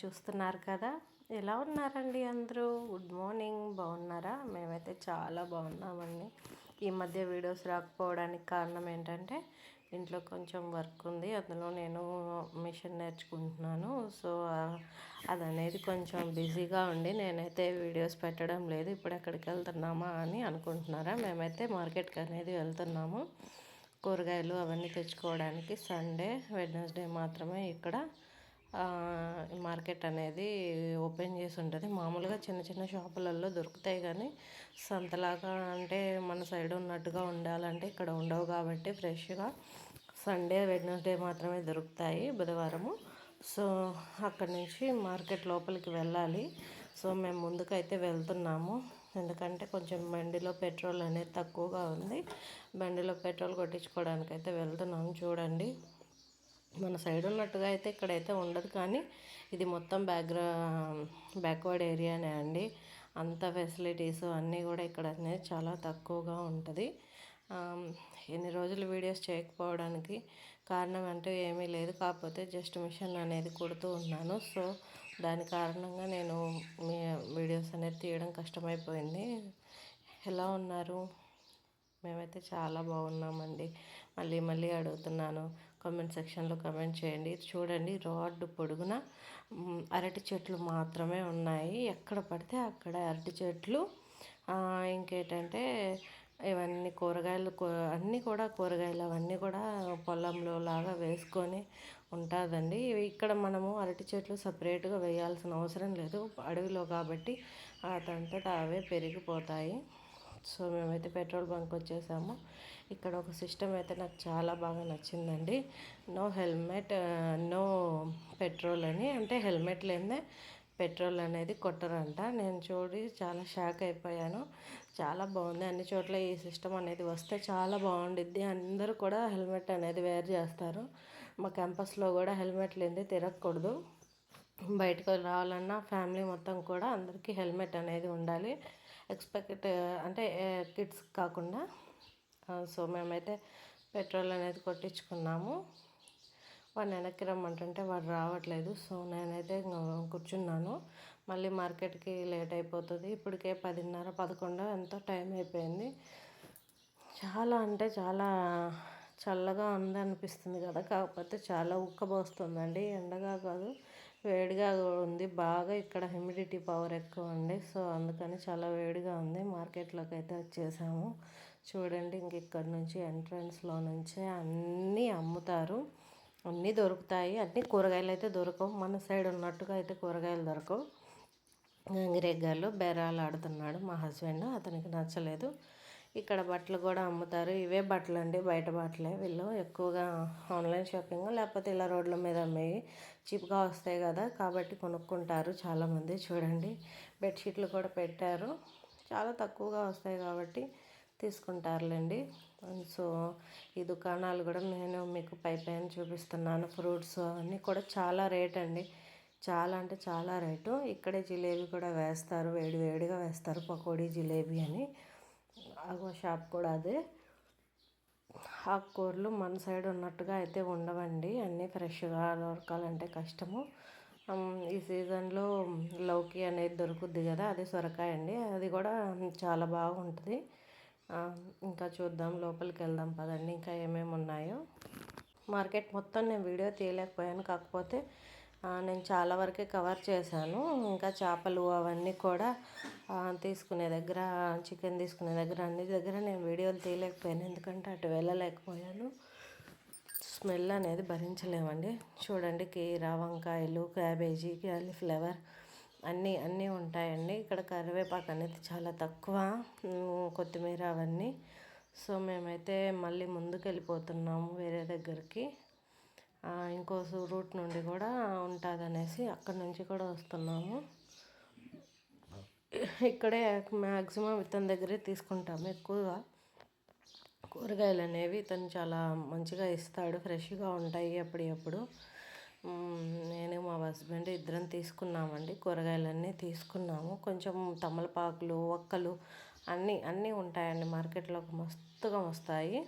చూస్తున్నారు కదా, ఎలా ఉన్నారండి అందరూ? Good morning. బాగున్నారా? మేమైతే చాలా బాగున్నామండి. ఈ మధ్య వీడియోస్ రాకపోవడానికి కారణం ఏంటంటే ఇంట్లో కొంచెం వర్క్ ఉంది, అందులో నేను మిషన్ నేర్చుకుంటున్నాను. సో అది అనేది కొంచెం బిజీగా ఉండి నేనైతే వీడియోస్ పెట్టడం లేదు. ఇప్పుడు ఎక్కడికి వెళ్తున్నామా అని అనుకుంటున్నారా? మేమైతే మార్కెట్కి అనేది వెళ్తున్నాము, కూరగాయలు అవన్నీ తెచ్చుకోవడానికి. సండే వెడ్నెస్డే మాత్రమే ఇక్కడ మార్కెట్ అనేది ఓపెన్ చేసి ఉంటుంది. మామూలుగా చిన్న చిన్న షాపులలో దొరుకుతాయి, కానీ సంతలాగా అంటే మన సైడ్ ఉన్నట్టుగా ఉండాలంటే ఇక్కడ ఉండవు. కాబట్టి ఫ్రెష్గా సండే వెడ్నెస్డే మాత్రమే దొరుకుతాయి, బుధవారము. సో అక్కడి నుంచి మార్కెట్ లోపలికి వెళ్ళాలి. సో మేము ముందుకైతే వెళ్తున్నాము, ఎందుకంటే కొంచెం బండిలో పెట్రోల్ అనేది తక్కువగా ఉంది. బండిలో పెట్రోల్ కొట్టించుకోవడానికి అయితే వెళ్తున్నాము. చూడండి, మన సైడ్ ఉన్నట్టుగా అయితే ఇక్కడైతే ఉండదు, కానీ ఇది మొత్తం బ్యాక్వర్డ్ ఏరియానే అండి. అంత ఫెసిలిటీస్ అన్నీ కూడా ఇక్కడ అనేది చాలా తక్కువగా ఉంటుంది. ఎన్ని రోజులు వీడియోస్ చేయకపోవడానికి కారణం అంటే ఏమీ లేదు, కాకపోతే జస్ట్ మిషన్ అనేది కుడుతూ ఉన్నాను. సో దాని కారణంగా నేను మీ వీడియోస్ అనేది తీయడం కష్టమైపోయింది. ఎలా ఉన్నారు? మేమైతే చాలా బాగున్నామండి. మళ్ళీ మళ్ళీ అడుగుతున్నాను, కామెంట్ సెక్షన్లో కామెంట్ చేయండి. చూడండి, రోడ్డు పొడుగున అరటి చెట్లు మాత్రమే ఉన్నాయి. ఎక్కడ పడితే అక్కడ అరటి చెట్లు. ఇంకేంటంటే ఇవన్నీ కూరగాయలు, అన్నీ కూడా కూరగాయలు అవన్నీ కూడా పొలంలో లాగా వేసుకొని ఉంటుందండి. ఇక్కడ మనము అరటి చెట్లు సపరేట్గా వేయాల్సిన అవసరం లేదు, అడవిలో కాబట్టి అదంతటా అవే పెరిగిపోతాయి. సో మేమైతే పెట్రోల్ బంక్ వచ్చేసాము. ఇక్కడ ఒక సిస్టమ్ అయితే నాకు చాలా బాగా నచ్చిందండి. నో హెల్మెట్ నో పెట్రోల్ అని, అంటే హెల్మెట్ లేదే పెట్రోల్ అనేది కొట్టరంట. నేను చూడి చాలా షాక్ అయిపోయాను. చాలా బాగుంది. అన్ని చోట్ల ఈ సిస్టమ్ అనేది వస్తే చాలా బాగుండిద్ది. అందరూ కూడా హెల్మెట్ అనేది వేర్ చేస్తారు. మా క్యాంపస్లో కూడా హెల్మెట్ లేనిదే తిరగకూడదు. బయటకు రావాలన్నా ఫ్యామిలీ మొత్తం కూడా అందరికీ హెల్మెట్ అనేది ఉండాలి, ఎక్స్పెక్ట్ అంటే కిడ్స్ కాకుండా. సో మేమైతే పెట్రోల్ అనేది కొట్టించుకున్నాము. వాడిని వెనక్కి రమ్మంటుంటే వాడు రావట్లేదు. సో నేనైతే కూర్చున్నాను. మళ్ళీ మార్కెట్కి లేట్ అయిపోతుంది. ఇప్పటికే 10:30 11 ఎంతో టైం అయిపోయింది. చాలా అంటే చాలా చల్లగా ఉందనిపిస్తుంది కదా, కాకపోతే చాలా ఉక్కబోస్తుందండి. ఎండగా కాదు, వేడిగా ఉంది బాగా. ఇక్కడ హ్యూమిడిటీ పవర్ ఎక్కువ అండి. సో అందుకని చాలా వేడిగా ఉంది. మార్కెట్లోకి అయితే వచ్చేసాము. చూడండి, ఇంక ఇక్కడ నుంచి ఎంట్రన్స్లో నుంచే అన్నీ అమ్ముతారు, అన్నీ దొరుకుతాయి. అన్నీ కూరగాయలు అయితే దొరకవు, మన సైడ్ ఉన్నట్టుగా అయితే కూరగాయలు దొరకవు. గంగిరెగ్గాలు బేరాలు ఆడుతున్నాడు మా హస్బెండ్, అతనికి నచ్చలేదు. ఇక్కడ బట్టలు కూడా అమ్ముతారు. ఇవే బట్టలు అండి, బయట బట్టలే. వీళ్ళు ఎక్కువగా ఆన్లైన్ షాపింగ్ లేకపోతే ఇలా రోడ్ల మీద అమ్మేవి చీప్గా వస్తాయి కదా, కాబట్టి కొనుక్కుంటారు చాలామంది. చూడండి, బెడ్షీట్లు కూడా పెట్టారు, చాలా తక్కువగా వస్తాయి కాబట్టి తీసుకుంటారులేండి. సో ఈ దుకాణాలు కూడా నేను మీకు పైన చూపిస్తున్నాను. ఫ్రూట్స్ అన్నీ కూడా చాలా రేట్ అండి, చాలా అంటే చాలా రేటు. ఇక్కడే జిలేబీ కూడా వేస్తారు, వేడి వేడిగా వేస్తారు, పకోడీ జిలేబీ అని. ఆగో షాప్ కూడా అదే. ఆకుకూరలు మన సైడ్ ఉన్నట్టుగా అయితే ఉండవండి, అన్నీ ఫ్రెష్గా దొరకాలంటే కష్టము. ఈ సీజన్లో లౌకి అనేది దొరుకుద్ది కదా, అది సొరకాయ అండి, అది కూడా చాలా బాగుంటుంది. ఇంకా చూద్దాం, లోపలికి వెళ్దాం పదండి, ఇంకా ఏమేమి ఉన్నాయో. మార్కెట్ మొత్తం నేను వీడియో తీయలేకపోయాను, కాకపోతే నేను చాలా వరకే కవర్ చేశాను. ఇంకా చేపలు అవన్నీ కూడా తీసుకునే దగ్గర, చికెన్ తీసుకునే దగ్గర, అన్ని దగ్గర నేను వీడియోలు తీయలేకపోయాను, ఎందుకంటే అటు వెళ్ళలేకపోయాను. స్మెల్ అనేది భరించలేమండి. చూడండి, కీర, వంకాయలు, క్యాబేజీ, క్యాలీఫ్లవర్ అన్నీ ఉంటాయండి. ఇక్కడ కరివేపాకు అనేది చాలా తక్కువ, కొత్తిమీర అవన్నీ. సో మేమైతే మళ్ళీ ముందుకు వెళ్ళిపోతున్నాము వేరే దగ్గరికి. ఇంకో రూట్ నుండి కూడా ఉంటుందనేసి అక్కడి నుంచి కూడా వస్తున్నాము. ఇక్కడే మ్యాక్సిమం ఇతని దగ్గరే తీసుకుంటాము ఎక్కువగా. కూరగాయలు అనేవి ఇతను చాలా మంచిగా ఇస్తాడు, ఫ్రెష్గా ఉంటాయి ఎప్పటికప్పుడు. నేను మా హస్బెండ్ ఇద్దరం తీసుకున్నామండి, కూరగాయలన్నీ తీసుకున్నాము. కొంచెం తమలపాకులు, ఒక్కలు అన్నీ ఉంటాయండి మార్కెట్లో, మస్తుగా వస్తాయి.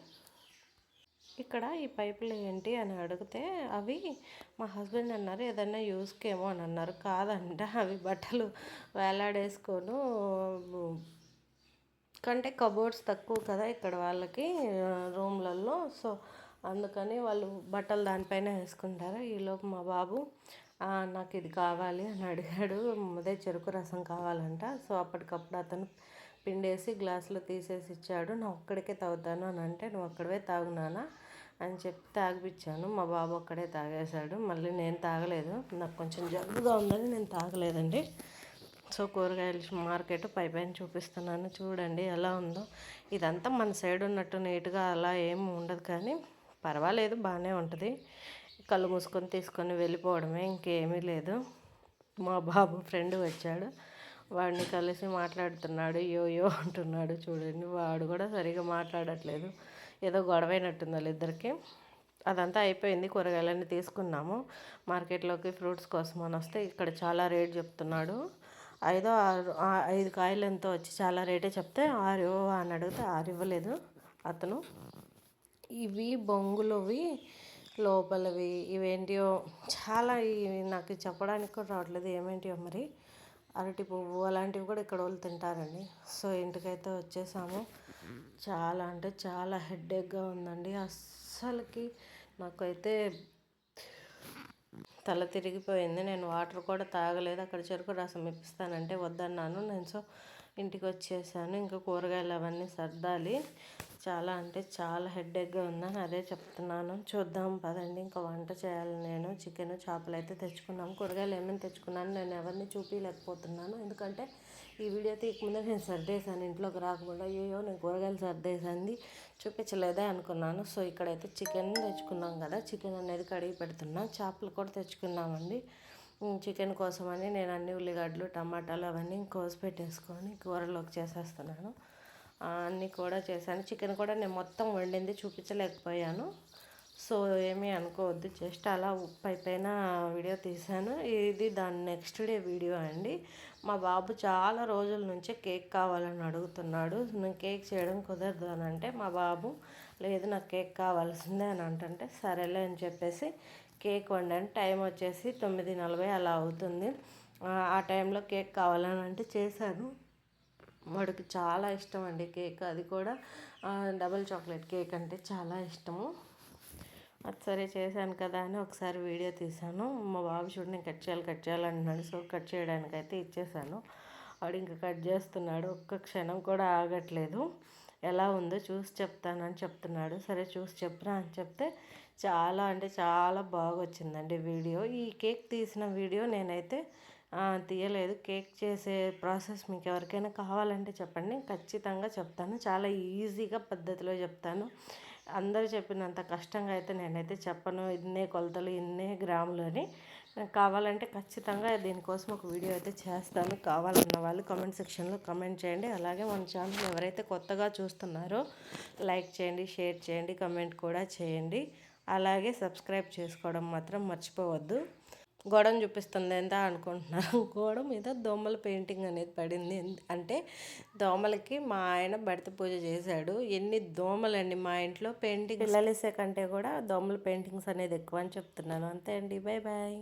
ఇక్కడ ఈ పైపులు ఏంటి అని అడిగితే అవి మా హస్బెండ్ అన్నారు ఏదన్నా యూస్కేమో అని అన్నారు. కాదంట, అవి బట్టలు వేలాడేసుకోను కంటే కబోర్డ్స్ తక్కువ కదా ఇక్కడ వాళ్ళకి రూమ్లలో. సో అందుకని వాళ్ళు బట్టలు దానిపైన వేసుకుంటారు. ఈలోపు మా బాబు నాకు ఇది కావాలి అని అడిగాడు. అదే చెరుకు రసం కావాలంట. సో అప్పటికప్పుడు అతను పిండేసి గ్లాసులో తీసేసి ఇచ్చాడు. నా ఒక్కడికే తాగుతాను అని అంటే, నువ్వు ఒక్కడవే తాగునానా అని చెప్పి తాగిపించాను. మా బాబు ఒక్కడే తాగేశాడు. మళ్ళీ నేను తాగలేదు, నాకు కొంచెం జలుబుగా ఉందని నేను తాగలేదండి. సో కూరగాయల మార్కెట్ పైన చూపిస్తున్నాను, చూడండి ఎలా ఉందో. ఇదంతా మన సైడ్ ఉన్నట్టు నీట్గా అలా ఏమి ఉండదు, కానీ పర్వాలేదు, బాగానే ఉంటుంది. కళ్ళు మూసుకొని తీసుకొని వెళ్ళిపోవడమే, ఇంకేమీ లేదు. మా బాబు ఫ్రెండ్ వచ్చాడు, వాడిని కలిసి మాట్లాడుతున్నాడు, యో అంటున్నాడు. చూడండి, వాడు కూడా సరిగా మాట్లాడట్లేదు, ఏదో గొడవైనట్టుంది వాళ్ళిద్దరికి. అదంతా అయిపోయింది, కూరగాయలన్నీ తీసుకున్నాము. మార్కెట్లోకి ఫ్రూట్స్ కోసం అని వస్తే ఇక్కడ చాలా రేట్ చెప్తున్నాడు. 5 కాయలు ఎంతో వచ్చి చాలా రేటే చెప్తే 6 అని అడిగితే 6 ఇవ్వలేదు అతను. ఇవి బొంగులవి లోపలవి ఇవేంటియో చాలా, నాకు చెప్పడానికి కూడా రావట్లేదు ఏమేంటియో మరి. అరటి పువ్వు అలాంటివి కూడా ఇక్కడ వాళ్ళు తింటారండి. సో ఇంటికైతే వచ్చేసాము. చాలా అంటే చాలా హెడేక్గా ఉందండి. అస్సలకి నాకైతే తల తిరిగిపోయింది. నేను వాటర్ కూడా తాగలేదు. అక్కడ చెరుకు రసం ఇప్పిస్తానంటే వద్దన్నాను నేను. సో ఇంటికి వచ్చేసాను. ఇంకా కూరగాయలు అవన్నీ సర్దాలి. చాలా అంటే చాలా హెడేక్గా ఉందని అదే చెప్తున్నాను. చూద్దాం పదండి, ఇంకా వంట చేయాలి నేను. చికెన్ చేపలు అయితే తెచ్చుకున్నాము. కూరగాయలు ఏమేమి తెచ్చుకున్నాను నేను ఎవరిని చూపించలేకపోతున్నాను, ఎందుకంటే ఈ వీడియో తీయకముందే నేను సర్దేశాను. ఇంట్లోకి రాకుండా అయ్యో నేను కూరగాయలు సర్దేశాంది చూపించలేదే అనుకున్నాను. సో ఇక్కడైతే చికెన్ తెచ్చుకున్నాం కదా, చికెన్ అనేది కడిగి పెడుతున్నాం. చేపలు కూడా తెచ్చుకున్నామండి. చికెన్ కోసమని నేను అన్ని ఉల్లిగడ్డలు టమాటాలు అవన్నీ కోసి పెట్టేసుకొని కూరలోకి చేసేస్తున్నాను. అన్నీ కూడా చేశాను. చికెన్ కూడా నేను మొత్తం వండింది చూపించలేకపోయాను. సో ఏమీ అనుకోవద్దు, జస్ట్ అలా పైన వీడియో తీశాను. ఇది దాని నెక్స్ట్ డే వీడియో అండి. మా బాబు చాలా రోజుల నుంచే కేక్ కావాలని అడుగుతున్నాడు. నేను కేక్ చేయడం కుదరదు అని అంటే, మా బాబు లేదు నాకు కేక్ కావాల్సిందే అని అంటే, సరేలే అని చెప్పేసి కేక్ వండాను. టైం వచ్చేసి 9:40 అలా అవుతుంది. ఆ టైంలో కేక్ కావాలని అంటే చేశాను. వాడికి చాలా ఇష్టం అండి కేక్, అది కూడా డబుల్ చాక్లెట్ కేక్ అంటే చాలా ఇష్టము. అది సరే చేశాను కదా అని ఒకసారి వీడియో తీశాను. మా బాబు చూడు నేను కట్ చేయాలి అంటున్నాడు. సో కట్ చేయడానికైతే ఇచ్చేసాను. వాడు ఇంకా కట్ చేస్తున్నాడు, ఒక్క క్షణం కూడా ఆగట్లేదు. ఎలా ఉందో చూసి చెప్తానని చెప్తున్నాడు. సరే చూసి చెప్పురా అని చెప్తే చాలా అంటే చాలా బాగా వచ్చిందండి వీడియో. ఈ కేక్ తీసిన వీడియో నేనైతే తీయలేదు. కేక్ చేసే ప్రాసెస్ మీకు ఎవరికైనా కావాలంటే చెప్పండి, ఖచ్చితంగా చెప్తాను. చాలా ఈజీగా పద్ధతిలో చెప్తాను. అందరూ చెప్పినంత కష్టంగా అయితే నేనైతే చెప్పను. ఇన్నే కొలతలు ఇన్నే గ్రాములు అని. కావాలంటే ఖచ్చితంగా దీనికోసం ఒక వీడియో అయితే చేస్తాను. కావాలన్న వాళ్ళు కామెంట్ సెక్షన్లో కామెంట్ చేయండి. అలాగే మన ఛానల్ ఎవరైతే కొత్తగా చూస్తున్నారో లైక్ చేయండి, షేర్ చేయండి, కామెంట్ కూడా చేయండి. అలాగే సబ్స్క్రైబ్ చేసుకోవడం మాత్రం మర్చిపోవద్దు. గోడను చూపిస్తుంది ఎంత అనుకుంటున్నారు, గోడ మీద దోమల పెయింటింగ్ అనేది పడింది. అంటే దోమలకి మా ఆయన బడత పూజ చేశాడు. ఎన్ని దోమలండి మా ఇంట్లో. పెయింటింగ్ పిల్లలేసే కంటే కూడా దోమల పెయింటింగ్స్ అనేది ఎక్కువ అని చెప్తున్నాను. అంతే అండి, బాయ్ బాయ్.